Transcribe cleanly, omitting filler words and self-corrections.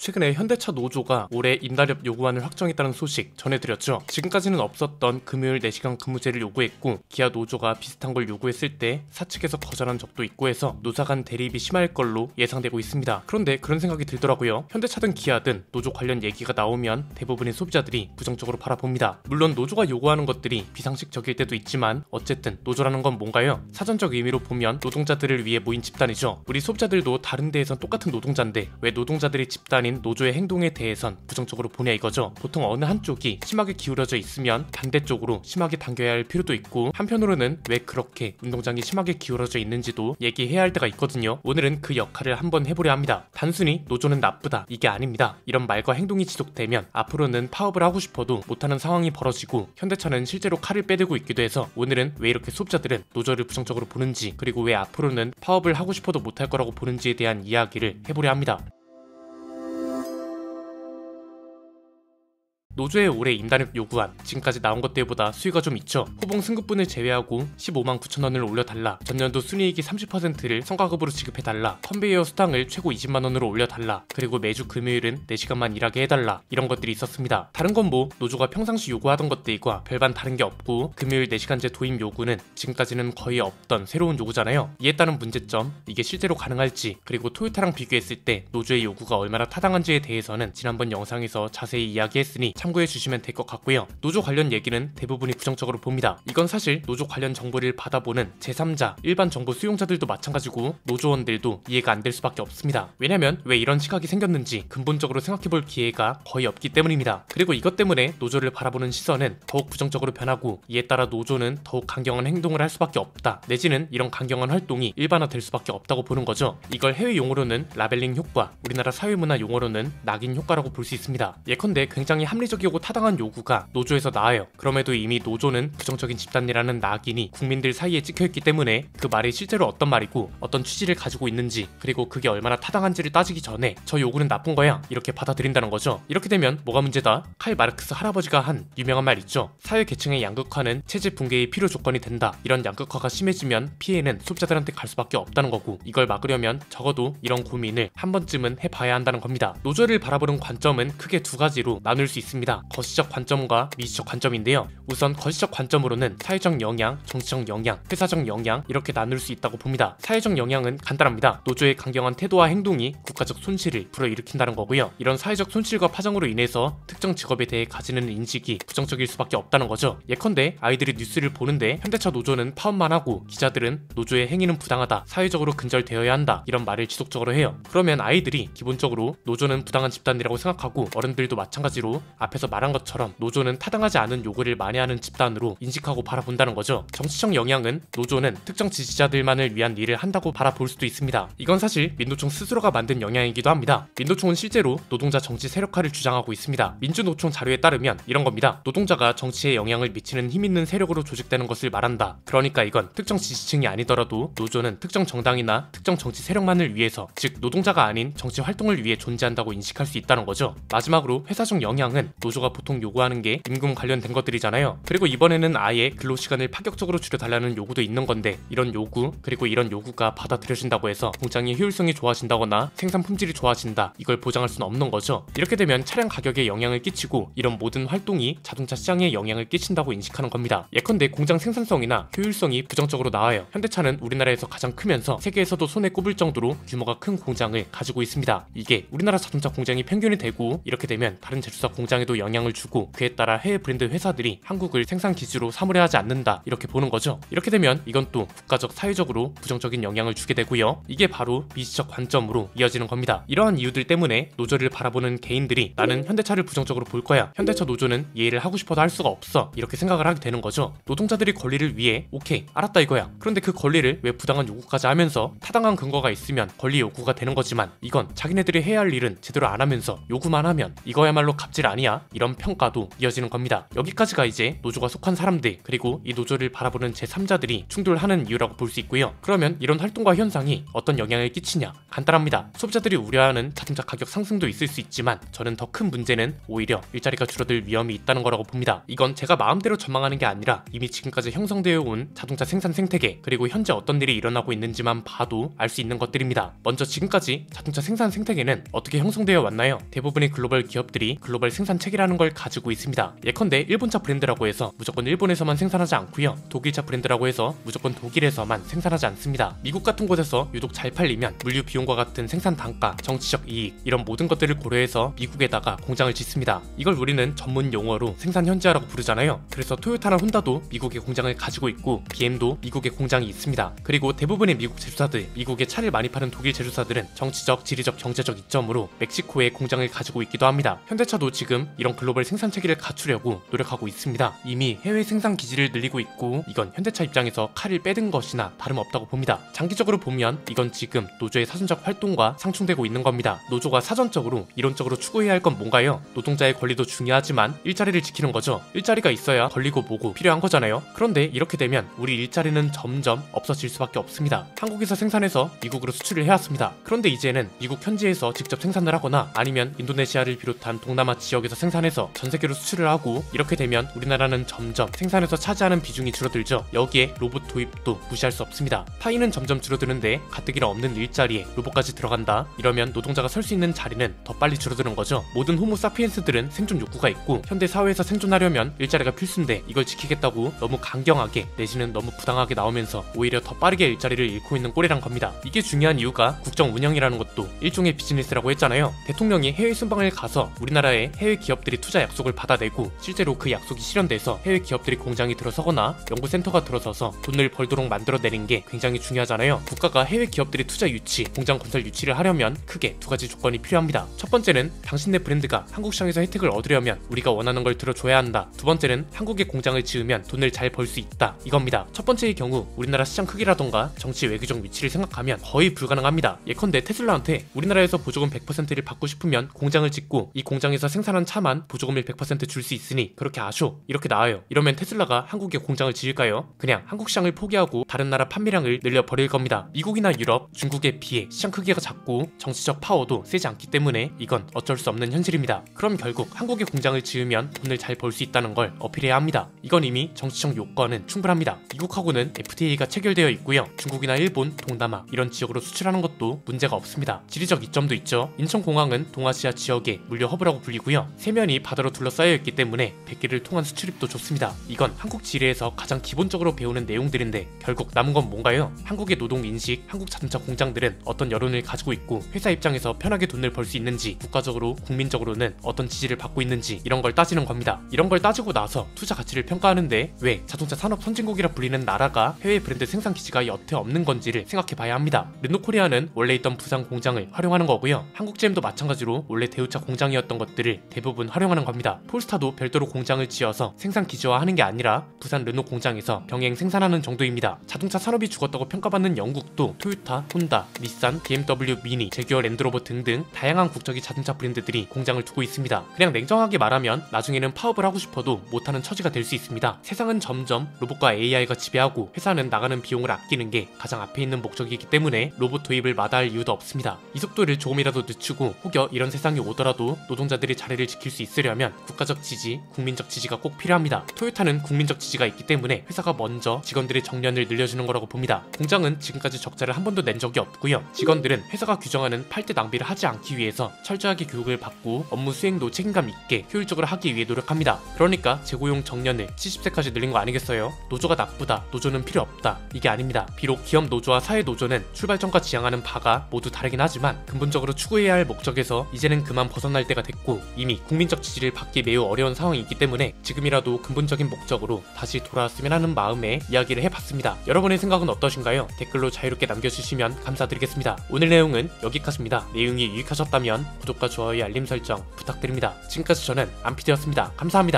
최근에 현대차 노조가 올해 임달협 요구안을 확정했다는 소식 전해드렸죠. 지금까지는 없었던 금요일 4시간 근무제를 요구했고, 기아 노조가 비슷한 걸 요구했을 때 사측에서 거절한 적도 있고 해서 노사 간 대립이 심할 걸로 예상되고 있습니다. 그런데 그런 생각이 들더라고요. 현대차든 기아든 노조 관련 얘기가 나오면 대부분의 소비자들이 부정적으로 바라봅니다. 물론 노조가 요구하는 것들이 비상식적일 때도 있지만 어쨌든 노조라는 건 뭔가요? 사전적 의미로 보면 노동자들을 위해 모인 집단이죠. 우리 소비자들도 다른 데에선 똑같은 노동자인데 왜 노동자들이 집단인 노조의 행동에 대해선 부정적으로 보냐 이거죠. 보통 어느 한쪽이 심하게 기울어져 있으면 반대쪽으로 심하게 당겨야 할 필요도 있고, 한편으로는 왜 그렇게 운동장이 심하게 기울어져 있는지도 얘기해야 할 때가 있거든요. 오늘은 그 역할을 한번 해보려 합니다. 단순히 노조는 나쁘다 이게 아닙니다. 이런 말과 행동이 지속되면 앞으로는 파업을 하고 싶어도 못하는 상황이 벌어지고, 현대차는 실제로 칼을 빼들고 있기도 해서 오늘은 왜 이렇게 소비자들은 노조를 부정적으로 보는지, 그리고 왜 앞으로는 파업을 하고 싶어도 못할 거라고 보는지에 대한 이야기를 해보려 합니다. 노조의 올해 임달협 요구안, 지금까지 나온 것들보다 수위가 좀 있죠. 호봉 승급분을 제외하고 15만 9천 원을 올려달라, 전년도 순이익이 30%를 성과급으로 지급해달라, 컨베이어 수당을 최고 20만 원으로 올려달라, 그리고 매주 금요일은 4시간만 일하게 해달라, 이런 것들이 있었습니다. 다른 건 뭐 노조가 평상시 요구하던 것들과 별반 다른 게 없고, 금요일 4시간제 도입 요구는 지금까지는 거의 없던 새로운 요구잖아요. 이에 따른 문제점, 이게 실제로 가능할지, 그리고 토요타랑 비교했을 때 노조의 요구가 얼마나 타당한지에 대해서는 지난번 영상에서 자세히 이야기했으니 참고해주시면 될 것 같고요. 노조 관련 얘기는 대부분이 부정적으로 봅니다. 이건 사실 노조 관련 정보를 받아보는 제3자, 일반 정보 수용자들도 마찬가지고 노조원들도 이해가 안 될 수밖에 없습니다. 왜냐면 왜 이런 시각이 생겼는지 근본적으로 생각해볼 기회가 거의 없기 때문입니다. 그리고 이것 때문에 노조를 바라보는 시선은 더욱 부정적으로 변하고, 이에 따라 노조는 더욱 강경한 행동을 할 수밖에 없다, 내지는 이런 강경한 활동이 일반화될 수밖에 없다고 보는 거죠. 이걸 해외 용어로는 라벨링 효과, 우리나라 사회문화 용어로는 낙인 효과라고 볼 수 있습니다. 예컨대 굉장히 합리적이고 타당한 요구가 노조에서 나와요. 그럼에도 이미 노조는 부정적인 집단이라는 낙인이 국민들 사이에 찍혀있기 때문에 그 말이 실제로 어떤 말이고 어떤 취지를 가지고 있는지, 그리고 그게 얼마나 타당한지를 따지기 전에 저 요구는 나쁜 거야 이렇게 받아들인다는 거죠. 이렇게 되면 뭐가 문제다? 칼 마르크스 할아버지가 한 유명한 말 있죠. 사회 계층의 양극화는 체제 붕괴의 필요 조건이 된다. 이런 양극화가 심해지면 피해는 소비자들한테 갈 수밖에 없다는 거고, 이걸 막으려면 적어도 이런 고민을 한 번쯤은 해봐야 한다는 겁니다. 노조를 바라보는 관점은 크게 두 가지로 나눌 수 있습니다. 거시적 관점과 미시적 관점인데요. 우선 거시적 관점으로는 사회적 영향, 정치적 영향, 회사적 영향 이렇게 나눌 수 있다고 봅니다. 사회적 영향은 간단합니다. 노조의 강경한 태도와 행동이 국가적 손실을 불어일으킨다는 거고요. 이런 사회적 손실과 파장으로 인해서 특정 직업에 대해 가지는 인식이 부정적일 수밖에 없다는 거죠. 예컨대 아이들이 뉴스를 보는데 현대차 노조는 파업만 하고 기자들은 노조의 행위는 부당하다, 사회적으로 근절되어야 한다, 이런 말을 지속적으로 해요. 그러면 아이들이 기본적으로 노조는 부당한 집단이라고 생각하고, 어른들도 마찬가지로 앞에서 말한 것처럼 노조는 타당하지 않은 요구를 만회하는 집단으로 인식하고 바라본다는 거죠. 정치적 영향은 노조는 특정 지지자들만을 위한 일을 한다고 바라볼 수도 있습니다. 이건 사실 민노총 스스로가 만든 영향이기도 합니다. 민노총은 실제로 노동자 정치 세력화를 주장하고 있습니다. 민주노총 자료에 따르면 이런 겁니다. 노동자가 정치에 영향을 미치는 힘 있는 세력으로 조직되는 것을 말한다. 그러니까 이건 특정 지지층이 아니더라도 노조는 특정 정당이나 특정 정치 세력만을 위해서, 즉 노동자가 아닌 정치 활동을 위해 존재한다고 인식할 수 있다는 거죠. 마지막으로 회사적 영향은 노조가 보통 요구하는 게 임금 관련된 것들이잖아요. 그리고 이번에는 아예 근로시간을 파격적으로 줄여달라는 요구도 있는 건데, 이런 요구, 그리고 이런 요구가 받아들여진다고 해서 공장의 효율성이 좋아진다거나 생산 품질이 좋아진다, 이걸 보장할 수는 없는 거죠. 이렇게 되면 차량 가격에 영향을 끼치고 이런 모든 활동이 자동차 시장에 영향을 끼친다고 인식하는 겁니다. 예컨대 공장 생산성이나 효율성이 부정적으로 나와요. 현대차는 우리나라에서 가장 크면서 세계에서도 손에 꼽을 정도로 규모가 큰 공장을 가지고 있습니다. 이게 우리나라 자동차 공장이 평균이 되고, 이렇게 되면 다른 제조사 공장에도 영향을 주고, 그에 따라 해외 브랜드 회사들이 한국을 생산 기지로 삼으려 하지 않는다, 이렇게 보는 거죠. 이렇게 되면 이건 또 국가적 사회적으로 부정적인 영향을 주게 되고요. 이게 바로 미시적 관점으로 이어지는 겁니다. 이러한 이유들 때문에 노조를 바라보는 개인들이 나는 현대차를 부정적으로 볼 거야, 현대차 노조는 이해를 하고 싶어도 할 수가 없어, 이렇게 생각을 하게 되는 거죠. 노동자들이 권리를 위해 오케이 알았다 이거야. 그런데 그 권리를 왜 부당한 요구까지 하면서 타당한 근거가 있으면 권리 요구가 되는 거지만, 이건 자기네들이 해야 할 일은 제대로 안 하면서 요구만 하면 이거야말로 갑질 아니야? 아니냐 이런 평가도 이어지는 겁니다. 여기까지가 이제 노조가 속한 사람들 그리고 이 노조를 바라보는 제3자들이 충돌하는 이유라고 볼 수 있고요. 그러면 이런 활동과 현상이 어떤 영향을 끼치냐? 간단합니다. 소비자들이 우려하는 자동차 가격 상승도 있을 수 있지만 저는 더 큰 문제는 오히려 일자리가 줄어들 위험이 있다는 거라고 봅니다. 이건 제가 마음대로 전망하는 게 아니라 이미 지금까지 형성되어 온 자동차 생산 생태계 그리고 현재 어떤 일이 일어나고 있는지만 봐도 알 수 있는 것들입니다. 먼저 지금까지 자동차 생산 생태계는 어떻게 형성되어 왔나요? 대부분의 글로벌 기업들이 글로벌 생산 체계라는 걸 가지고 있습니다. 예컨대 일본차 브랜드라고 해서 무조건 일본에서만 생산하지 않고요. 독일차 브랜드라고 해서 무조건 독일에서만 생산하지 않습니다. 미국 같은 곳에서 유독 잘 팔리면 물류 비용과 같은 생산 단가, 정치적 이익 이런 모든 것들을 고려해서 미국에다가 공장을 짓습니다. 이걸 우리는 전문 용어로 생산 현지화라고 부르잖아요. 그래서 토요타나 혼다도 미국에 공장을 가지고 있고 BM도 미국에 공장이 있습니다. 그리고 대부분의 미국 제조사들, 미국에 차를 많이 파는 독일 제조사들은 정치적, 지리적, 경제적 이점으로 멕시코에 공장을 가지고 있기도 합니다. 현대차도 지금 이런 글로벌 생산 체계를 갖추려고 노력하고 있습니다. 이미 해외 생산 기지를 늘리고 있고 이건 현대차 입장에서 칼을 빼든 것이나 다름없다고 봅니다. 장기적으로 보면 이건 지금 노조의 사전적 활동과 상충되고 있는 겁니다. 노조가 사전적으로 이론적으로 추구해야 할 건 뭔가요? 노동자의 권리도 중요하지만 일자리를 지키는 거죠. 일자리가 있어야 권리고 뭐고 필요한 거잖아요. 그런데 이렇게 되면 우리 일자리는 점점 없어질 수밖에 없습니다. 한국에서 생산해서 미국으로 수출을 해왔습니다. 그런데 이제는 미국 현지에서 직접 생산을 하거나 아니면 인도네시아를 비롯한 동남아 지역에서 생산해서 전 세계로 수출을 하고 이렇게 되면 우리나라는 점점 생산에서 차지하는 비중이 줄어들죠. 여기에 로봇 도입도 무시할 수 없습니다. 파이는 점점 줄어드는데 가뜩이나 없는 일자리에 로봇까지 들어간다? 이러면 노동자가 설 수 있는 자리는 더 빨리 줄어드는 거죠. 모든 호모 사피엔스들은 생존 욕구가 있고 현대 사회에서 생존하려면 일자리가 필수인데 이걸 지키겠다고 너무 강경하게 내지는 너무 부당하게 나오면서 오히려 더 빠르게 일자리를 잃고 있는 꼴이란 겁니다. 이게 중요한 이유가 국정 운영이라는 것도 일종의 비즈니스라고 했잖아요. 대통령이 해외 순방을 가서 우리나라의 해외 기업들이 투자 약속을 받아내고 실제로 그 약속이 실현돼서 해외 기업들이 공장이 들어서거나 연구센터가 들어서서 돈을 벌도록 만들어내는 게 굉장히 중요하잖아요. 국가가 해외 기업들이 투자 유치, 공장 건설 유치를 하려면 크게 두 가지 조건이 필요합니다. 첫 번째는 당신네 브랜드가 한국 시장에서 혜택을 얻으려면 우리가 원하는 걸 들어줘야 한다. 두 번째는 한국에 공장을 지으면 돈을 잘 벌 수 있다. 이겁니다. 첫 번째의 경우 우리나라 시장 크기라던가 정치 외교적 위치를 생각하면 거의 불가능합니다. 예컨대 테슬라한테 우리나라에서 보조금 100%를 받고 싶으면 공장을 짓고 이 공장에서 생산한 차만 보조금을 100% 줄 수 있으니 그렇게 아쇼 이렇게 나와요. 이러면 테슬라가 한국에 공장을 지을까요? 그냥 한국 시장을 포기하고 다른 나라 판매량을 늘려버릴 겁니다. 미국이나 유럽, 중국에 비해 시장 크기가 작고 정치적 파워도 세지 않기 때문에 이건 어쩔 수 없는 현실입니다. 그럼 결국 한국에 공장을 지으면 돈을 잘 벌 수 있다는 걸 어필해야 합니다. 이건 이미 정치적 요건은 충분합니다. 미국하고는 FTA가 체결되어 있고요. 중국이나 일본, 동남아 이런 지역으로 수출하는 것도 문제가 없습니다. 지리적 이점도 있죠. 인천공항은 동아시아 지역의 물류 허브라고 불리고요. 세면이 바다로 둘러싸여 있기 때문에 백기를 통한 수출입도 좋습니다. 이건 한국 지리에서 가장 기본적으로 배우는 내용들인데 결국 남은 건 뭔가요? 한국의 노동 인식, 한국 자동차 공장들은 어떤 여론을 가지고 있고 회사 입장에서 편하게 돈을 벌 수 있는지 국가적으로 국민적으로는 어떤 지지를 받고 있는지 이런 걸 따지는 겁니다. 이런 걸 따지고 나서 투자 가치를 평가하는데 왜 자동차 산업 선진국이라 불리는 나라가 해외 브랜드 생산 기지가 여태 없는 건지를 생각해봐야 합니다. 르노코리아는 원래 있던 부산 공장을 활용하는 거고요. 한국GM도 마찬가지로 원래 대우차 공장이었던 것들을 대부분 활용하는 겁니다. 폴스타도 별도로 공장을 지어서 생산 기지화하는 게 아니라 부산 르노 공장에서 병행 생산하는 정도입니다. 자동차 산업이 죽었다고 평가받는 영국도 토요타, 혼다, 닛산, BMW 미니, 제규어 랜드로버 등등 다양한 국적의 자동차 브랜드들이 공장을 두고 있습니다. 그냥 냉정하게 말하면 나중에는 파업을 하고 싶어도 못하는 처지가 될 수 있습니다. 세상은 점점 로봇과 AI가 지배하고 회사는 나가는 비용을 아끼는 게 가장 앞에 있는 목적이기 때문에 로봇 도입을 마다할 이유도 없습니다. 이 속도를 조금이라도 늦추고 혹여 이런 세상이 오더라도 노동자들이 자리를 지킬 수 있으려면 국가적 지지, 국민적 지지가 꼭 필요합니다. 토요타는 국민적 지지가 있기 때문에 회사가 먼저 직원들의 정년을 늘려주는 거라고 봅니다. 공장은 지금까지 적자를 한 번도 낸 적이 없고요. 직원들은 회사가 규정하는 팔대 낭비를 하지 않기 위해서 철저하게 교육을 받고 업무 수행도 책임감 있게 효율적으로 하기 위해 노력합니다. 그러니까 재고용 정년을 70세까지 늘린 거 아니겠어요? 노조가 나쁘다, 노조는 필요 없다, 이게 아닙니다. 비록 기업 노조와 사회 노조는 출발점과 지향하는 바가 모두 다르긴 하지만 근본적으로 추구해야 할 목적에서 이제는 그만 벗어날 때가 됐고 이미 국민적 지지를 받기 매우 어려운 상황이 있기 때문에 지금이라도 근본적인 목적으로 다시 돌아왔으면 하는 마음에 이야기를 해봤습니다. 여러분의 생각은 어떠신가요? 댓글로 자유롭게 남겨주시면 감사드리겠습니다. 오늘 내용은 여기까지입니다. 내용이 유익하셨다면 구독과 좋아요, 알림 설정 부탁드립니다. 지금까지 저는 안피디였습니다. 감사합니다.